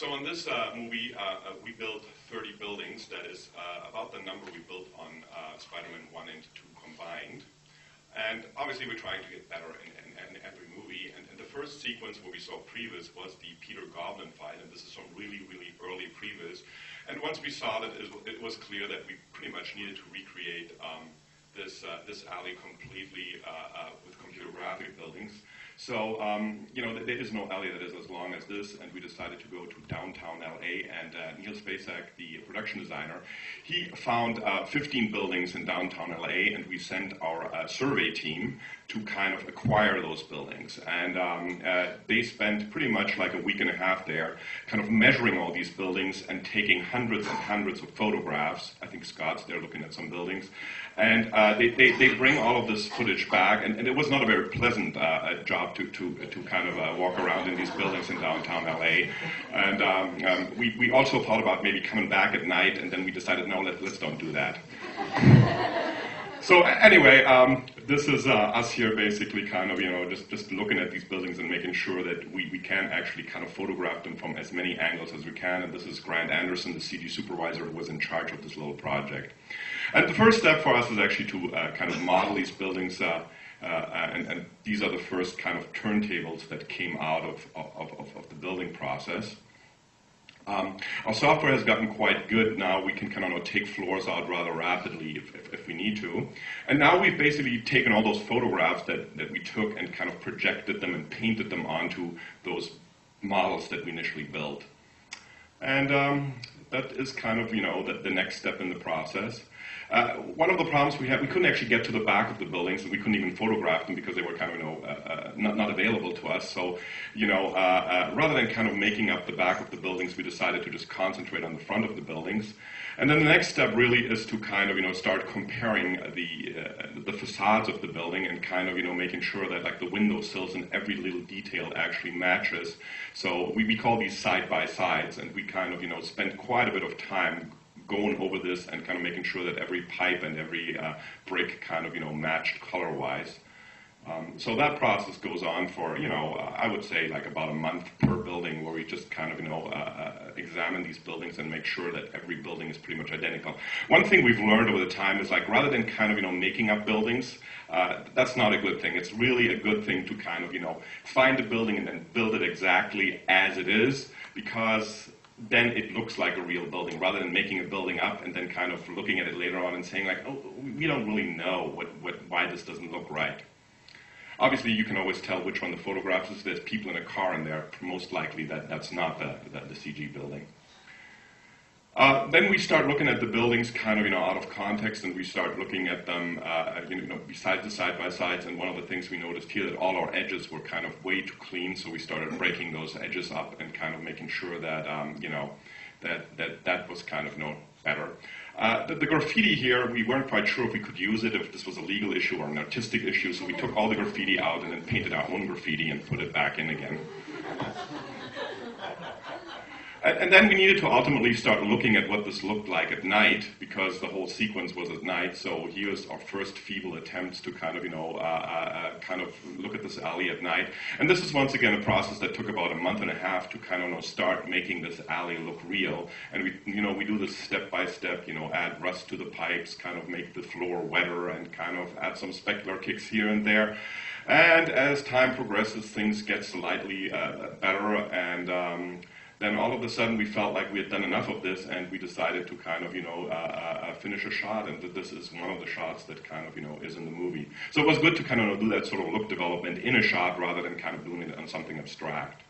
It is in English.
So on this movie, we built 30 buildings. That is about the number we built on Spider-Man 1 and 2 combined. And obviously we're trying to get better in every movie. And the first sequence where we saw previs was the Peter Goblin fight, and this is some really, really early previs. And once we saw that, it was clear that we pretty much needed to recreate this alley completely with computer graphic buildings. So, there is no alley that is as long as this, and we decided to go to downtown LA, and Neil Spacek, the production designer, he found 15 buildings in downtown LA, and we sent our survey team to kind of acquire those buildings. And they spent pretty much like a week and a half there, kind of measuring all these buildings and taking hundreds and hundreds of photographs. I think Scott's there looking at some buildings. And they bring all of this footage back, and it was not a very pleasant job to kind of walk around in these buildings in downtown LA. And we also thought about maybe coming back at night, and then we decided, no, let's don't do that. So anyway, this is us here basically kind of, just looking at these buildings and making sure that we can actually kind of photograph them from as many angles as we can. And this is Grant Anderson, the CG supervisor who was in charge of this little project. And the first step for us is actually to kind of model these buildings, and these are the first kind of turntables that came out of the building process. Our software has gotten quite good now. We can kind of take floors out rather rapidly if we need to. And now we've basically taken all those photographs that we took and kind of projected them and painted them onto those models that we initially built. And that is kind of, the next step in the process. One of the problems we had, we couldn't actually get to the back of the buildings, and we couldn't even photograph them because they were kind of, not available to us. So, rather than kind of making up the back of the buildings, we decided to just concentrate on the front of the buildings. And then the next step really is to kind of, start comparing the facades of the building and kind of, making sure that like the windowsills and every little detail actually matches. So we call these side-by-sides, and we kind of, spent quite a bit of time going over this and kind of making sure that every pipe and every brick kind of, matched color-wise. So that process goes on for, I would say like about a month per building, where we just kind of, examine these buildings and make sure that every building is pretty much identical. One thing we've learned over the time is like rather than kind of, making up buildings, that's not a good thing. It's really a good thing to kind of, find a building and then build it exactly as it is, because then it looks like a real building, rather than making a building up and then kind of looking at it later on and saying like, oh, we don't really know why this doesn't look right. Obviously, you can always tell which one the photograph is. There's people in a car in there. Most likely that's not the CG building. Then we start looking at the buildings kind of, out of context, and we start looking at them, besides the side-by-sides. And one of the things we noticed here that all our edges were kind of way too clean, so we started breaking those edges up and kind of making sure that, that was kind of, better. The graffiti here, we weren't quite sure if we could use it, if this was a legal issue or an artistic issue, so we took all the graffiti out and then painted our own graffiti and put it back in again. And then we needed to ultimately start looking at what this looked like at night, because the whole sequence was at night. So here's our first feeble attempts to kind of, kind of look at this alley at night. And this is once again a process that took about a month and a half to kind of start making this alley look real. And we do this step by step, add rust to the pipes, kind of make the floor wetter, and kind of add some specular kicks here and there. And as time progresses, things get slightly better, and then all of a sudden we felt like we had done enough of this, and we decided to kind of, finish a shot, and this is one of the shots that kind of, is in the movie. So it was good to kind of do that sort of look development in a shot rather than kind of doing it on something abstract.